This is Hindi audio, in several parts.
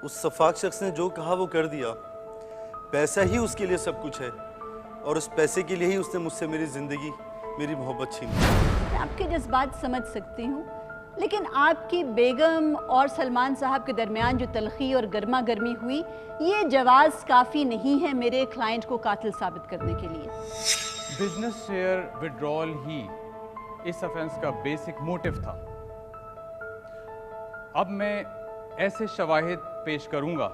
उस शफाक शख्स ने जो कहा वो कर दिया। पैसा ही उसके लिए सब कुछ है और उस पैसे के लिए ही उसने मुझसे मेरी ज़िंदगी, मेरी मोहब्बत छीन ली। मैं आपके जज्बात समझ सकती हूँ, लेकिन आपकी बेगम और सलमान साहब के दरमियान जो तलखी और गर्मा गर्मी हुई, ये जवाज़ काफ़ी नहीं है मेरे क्लाइंट को कातिल साबित करने के लिए। बिजनेस शेयर विड्रॉल ही इस ऑफेंस का बेसिक मोटिव था। अब मैं ऐसे शवाहिद पेश करूंगा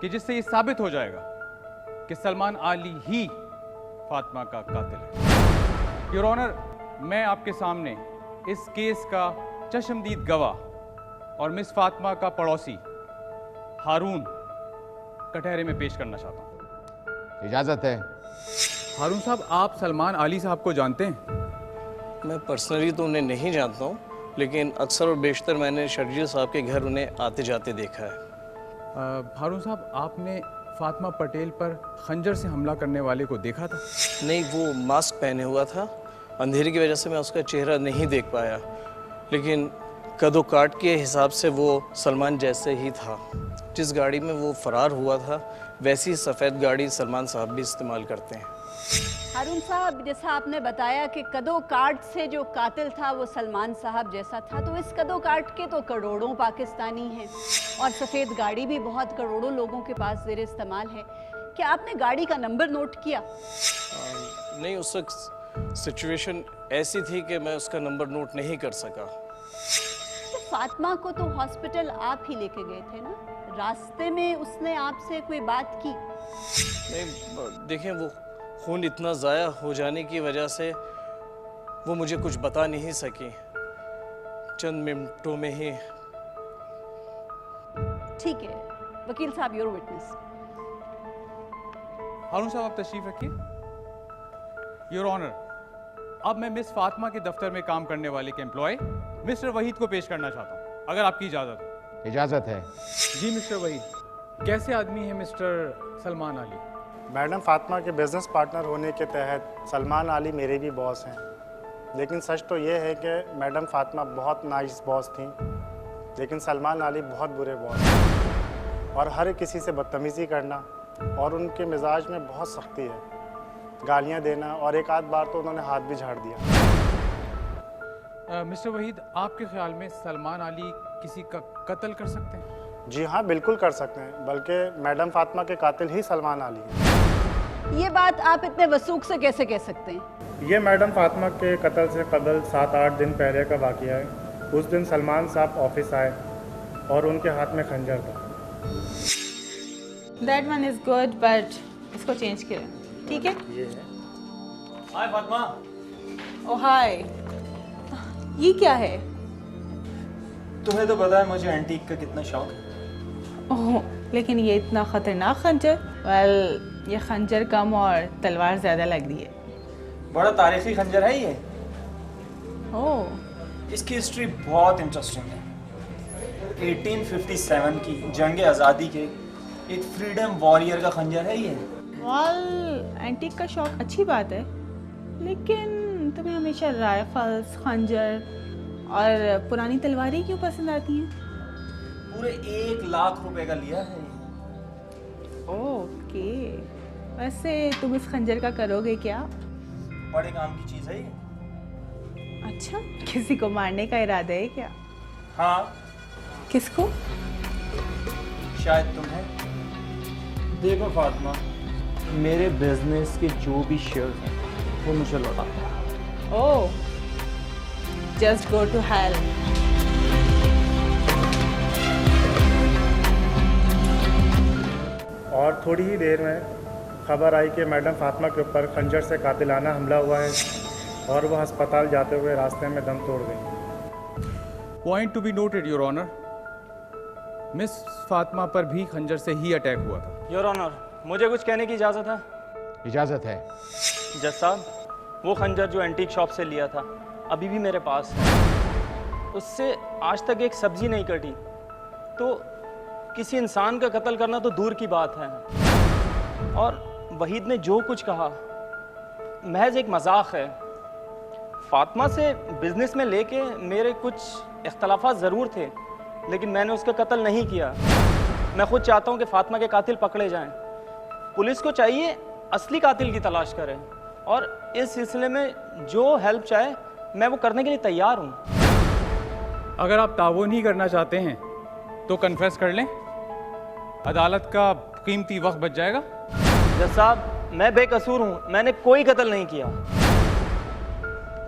कि जिससे ये साबित हो जाएगा कि सलमान आली ही फातिमा का कातिल है। योर ऑनर, मैं आपके सामने इस केस का चश्मदीद गवाह और मिस फातिमा का पड़ोसी हारून कटहरे में पेश करना चाहता हूं। इजाजत है। हारून साहब, आप सलमान आली साहब को जानते हैं? मैं पर्सनली तो उन्हें नहीं जानता हूँ, लेकिन अक्सर और बेशतर मैंने शर्जील साहब के घर उन्हें आते जाते देखा है। हारून साहब, आपने फातिमा पटेल पर खंजर से हमला करने वाले को देखा था? नहीं, वो मास्क पहने हुआ था, अंधेरे की वजह से मैं उसका चेहरा नहीं देख पाया, लेकिन कदो काट के हिसाब से वो सलमान जैसे ही था। जिस गाड़ी में वो फरार हुआ था वैसी सफ़ेद गाड़ी सलमान साहब भी इस्तेमाल करते हैं। हारून साहब, जैसा आपने बताया कि कदो काट से जो कातिल था वो सलमान साहब जैसा था, तो इस कदो काट के तो करोड़ों पाकिस्तानी हैं और सफ़ेद गाड़ी भी बहुत करोड़ों लोगों के पास ज़ेर इस्तेमाल है। क्या आपने गाड़ी का नंबर नोट किया? नहीं, उस वक्त सिचुएशन ऐसी थी कि मैं उसका नंबर नोट नहीं कर सका। तो फातिमा को तो हॉस्पिटल आप ही लेके गए थे ना? रास्ते में उसने आपसे कोई बात की? नहीं, देखें, वो खून इतना ज़ाया हो जाने की वजह से वो मुझे कुछ बता नहीं सकी। चंद मिनटों में ही। ठीक है वकील साहब, योर विटनेस। हारून साहब, आप तशरीफ रखिए। योर ऑनर, अब मैं मिस फातिमा के दफ्तर में काम करने वाले के एम्प्लॉय मिस्टर वहीद को पेश करना चाहता हूँ, अगर आपकी इजाज़त हो। इजाजत है। जी मिस्टर वहीद, कैसे आदमी है मिस्टर सलमान आली? मैडम फातिमा के बिज़नेस पार्टनर होने के तहत सलमान आली मेरे भी बॉस हैं, लेकिन सच तो ये है कि मैडम फातिमा बहुत नाइस बॉस थी, लेकिन सलमान आली बहुत बुरे बॉस हैं और हर किसी से बदतमीज़ी करना और उनके मिजाज में बहुत सख्ती है, गालियां देना और एक आध बार तो उन्होंने हाथ भी झाड़ दिया। मिस्टर वहीद, आपके ख्याल में सलमान आली किसी का कत्ल कर सकते हैं? जी हाँ, बिल्कुल कर सकते हैं, बल्कि मैडम फातिमा के कातिल ही सलमान आली हैं। ये बात आप इतने वसूख से कैसे कह सकते हैं? ये मैडम फातिमा के कत्ल से कबल 7-8 दिन पहले का वाक़या है। उस दिन सलमान साहब ऑफिस आए और उनके हाथ में खंजर था। That one is good, but इसको चेंज करें, ठीक है? ये है। हाय फातिमा। ओह हाय, ये क्या है? तुम्हें तो पता है मुझे एंटीक का कितना शौक है। ओह, लेकिन ये इतना खतरनाक खंजर। वेल, ये खंजर कम और तलवार ज़्यादा लग रही है। बड़ा तारीखी खंजर है ये। ओह, इसकी हिस्ट्री बहुत इंटरेस्टिंग है। 1857 की जंग आज़ादी के एक फ्रीडम वॉरियर का खंजर है ये। वेल, एंटीक का शौक अच्छी बात है, लेकिन तुम्हें हमेशा राइफल्स, खंजर और पुरानी तलवारें क्यों पसंद आती हैं? पूरे 1 लाख रुपए का लिया है। ओके, वैसे तुम इस खंजर का करोगे क्या? बड़े काम की चीज़ है ये। अच्छा, किसी को मारने का इरादा है क्या? हाँ। किसको? शायद तुम्हें। देखो फातिमा, मेरे बिजनेस के जो भी शेयर हैं वो मुझे लौटा दो। ओह, जस्ट गो टू हेल। और थोड़ी ही देर में खबर आई कि मैडम फातिमा के ऊपर खंजर से कातिलाना हमला हुआ है और वह अस्पताल जाते हुए रास्ते में दम तोड़ गई। Point to be noted your honour, miss Fatima पर भी खंजर से ही अटैक हुआ था। योर ऑनर, मुझे कुछ कहने की इजाज़त है? इजाजत है। जज साहब, वो खंजर जो एंटीक शॉप से लिया था अभी भी मेरे पास है। उससे आज तक एक सब्जी नहीं कटी, तो किसी इंसान का कत्ल करना तो दूर की बात है। और वहीद ने जो कुछ कहा महज एक मजाक है। फातिमा से बिजनेस में लेके मेरे कुछ इख्तलाफात ज़रूर थे, लेकिन मैंने उसका कत्ल नहीं किया। मैं खुद चाहता हूँ कि फातिमा के कातिल पकड़े जाएं। पुलिस को चाहिए असली कातिल की तलाश करें, और इस सिलसिले में जो हेल्प चाहे मैं वो करने के लिए तैयार हूँ। अगर आप ताउन ही करना चाहते हैं तो कन्फेस कर लें, अदालत का कीमती वक्त बच जाएगा। जज साहब, मैं बेकसूर हूँ, मैंने कोई कत्ल नहीं किया।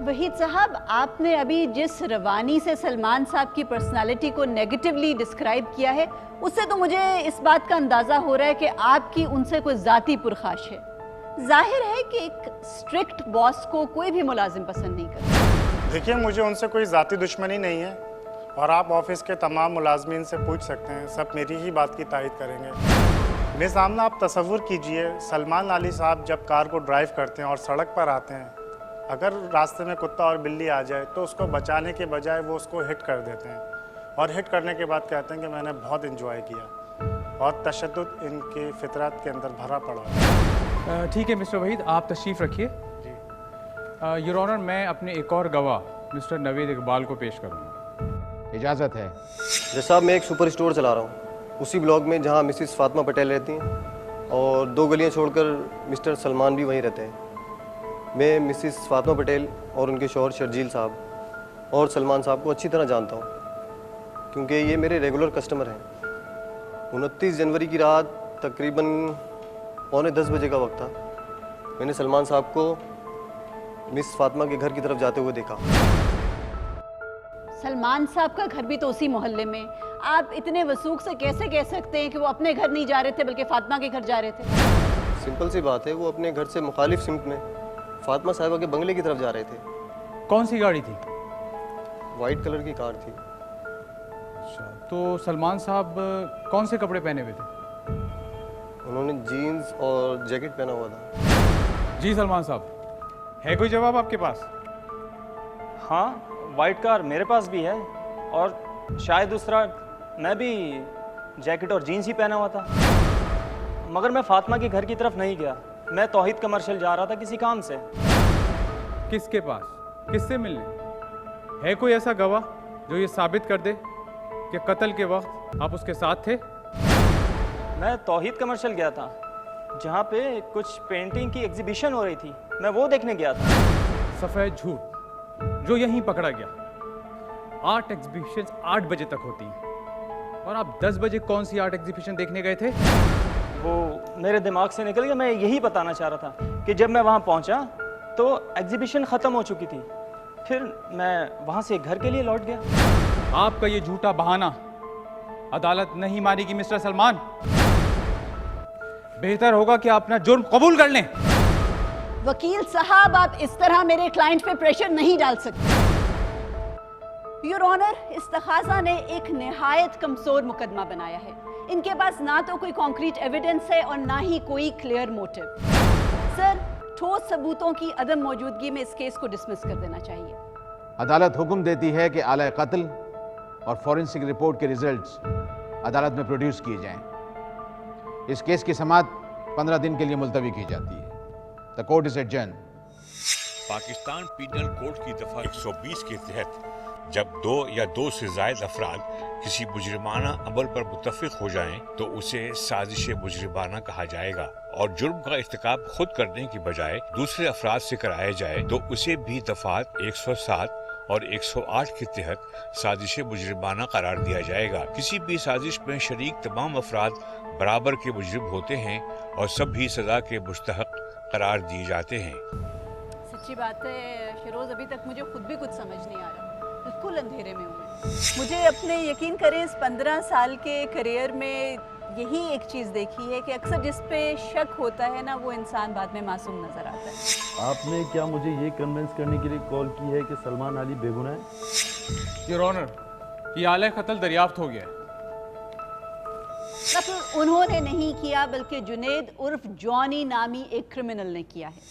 वहीद साहब, आपने अभी जिस रवानी से सलमान साहब की पर्सनालिटी को नेगेटिवली डिस्क्राइब किया है, उससे तो मुझे इस बात का अंदाज़ा हो रहा है कि आपकी उनसे कोई ज़ाती पुरखाश है। जाहिर है कि एक स्ट्रिक्ट बॉस को कोई भी मुलाजिम पसंद नहीं करता। देखिए, मुझे उनसे कोई ज़ाती दुश्मनी नहीं है, और आप ऑफिस के तमाम मुलाजमीन से पूछ सकते हैं, सब मेरी ही बात की तायद करेंगे। मेरे सामने आप तसव्वुर कीजिए, सलमान अली साहब जब कार को ड्राइव करते हैं और सड़क पर आते हैं, अगर रास्ते में कुत्ता और बिल्ली आ जाए तो उसको बचाने के बजाय वो उसको हिट कर देते हैं, और हिट करने के बाद कहते हैं कि मैंने बहुत इंजॉय किया, और तशद्दुद इनकी फितरत के अंदर भरा पड़ा है। ठीक है मिस्टर वहीद, आप तशरीफ़ रखिए। योर ऑनर, मैं अपने एक और गवाह मिस्टर नवीद इकबाल को पेश करूँगा। इजाज़त है। जज साहब, मैं एक सुपर स्टोर चला रहा हूँ उसी ब्लॉक में जहाँ मिसिस फातिमा पटेल रहती हैं, और 2 गलियाँ छोड़कर मिस्टर सलमान भी वहीं रहते हैं। मैं मिसिस फातिमा पटेल और उनके शौहर शर्जील साहब और सलमान साहब को अच्छी तरह जानता हूँ, क्योंकि ये मेरे रेगुलर कस्टमर हैं। 29 जनवरी की रात तकरीबन 9:45 बजे का वक्त था। मैंने सलमान साहब को मिस फातिमा के घर की तरफ जाते हुए देखा। सलमान साहब का घर भी तो उसी मोहल्ले में, आप इतने वसूख से कैसे कह सकते हैं कि वो अपने घर नहीं जा रहे थे बल्कि फातिमा के घर जा रहे थे? सिंपल सी बात है, वो अपने घर से मुखालिफ सिमत में फातिमा साहिबा के बंगले की तरफ जा रहे थे। कौन सी गाड़ी थी? वाइट कलर की कार थी। अच्छा, तो सलमान साहब कौन से कपड़े पहने हुए थे? उन्होंने जीन्स और जैकेट पहना हुआ था। जी सलमान साहब, है कोई जवाब आपके पास? हाँ, वाइट कार मेरे पास भी है, और शायद दूसरा मैं भी जैकेट और जीन्स ही पहना हुआ था। मगर मैं फातिमा के घर की तरफ नहीं गया, मैं तौहीद कमर्शियल जा रहा था किसी काम से। किसके पास? किससे मिलने? है कोई ऐसा गवाह जो ये साबित कर दे कि कत्ल के वक्त आप उसके साथ थे? मैं तौहीद कमर्शियल गया था, जहाँ पे कुछ पेंटिंग की एग्जीबिशन हो रही थी, मैं वो देखने गया था। सफ़ेद झूठ जो यहीं पकड़ा गया। आर्ट एग्जीबिशन 8 बजे तक होती हैं, और आप 10 बजे कौन सी आर्ट एग्जीबिशन देखने गए थे? वो मेरे दिमाग से निकल गया। मैं यही बताना चाह रहा था कि जब मैं वहाँ पहुँचा तो एग्जीबिशन ख़त्म हो चुकी थी, फिर मैं वहाँ से घर के लिए लौट गया। आपका ये झूठा बहाना अदालत नहीं मानेगी मिस्टर सलमान। बेहतर होगा कि आप अपना जुर्म कबूल कर लें। वकील साहब, आप इस तरह मेरे क्लाइंट पे प्रेशर नहीं डाल सकते। योर ऑनर, इस तकाजा ने एक निहायत कमजोर मुकदमा बनाया है। इनके पास ना तो कोई कॉन्क्रीट एविडेंस है और ना ही कोई क्लियर मोटिव। सर, ठोस सबूतों की अदम मौजूदगी में इस केस को डिसमिस कर देना चाहिए। अदालत हुक्म देती है कि आला कत्ल और फॉरेंसिक रिपोर्ट के रिजल्ट्स अदालत में प्रोड्यूस किए जाएं। इस केस की समाअत 15 दिन के लिए मुलतवी की जाती है। The court is adjourn. Pakistan penal code की दफा 120 के तहत जब 2 या 2 से ज़ायद अफराद किसी मुजरिमाना अमल पर मुत्तफिक हो जाएं तो उसे साजिश मुजरिमाना कहा जाएगा, और जुर्म का इर्तिकाब खुद करने की बजाय दूसरे अफराद से कराया जाए तो उसे भी दफात 107 और 108 के तहत साजिश मुजरिमाना करार दिया जाएगा। किसी भी साजिश में शरीक तमाम अफराद बराबर के मुजरिम होते हैं और सब भी सजा के मुस्तहक करार दिए जाते हैं। सच्ची बात है शिरोज, अभी तक मुझे खुद भी कुछ समझ नहीं आ रहा, बिल्कुल अंधेरे में हूँ। मुझे अपने यकीन करें इस 15 साल के करियर में यही एक चीज़ देखी है कि अक्सर जिस पे शक होता है ना, वो इंसान बाद में मासूम नजर आता है। आपने क्या मुझे ये कन्विंस करने के लिए कॉल की है कि सलमान अली बेगुनाह है? योर ऑनर, ये आला कत्ल दरियाफ्त हो गया है। कत्ल उन्होंने नहीं किया बल्कि जुनेद उर्फ जॉनी नामी एक क्रिमिनल ने किया है।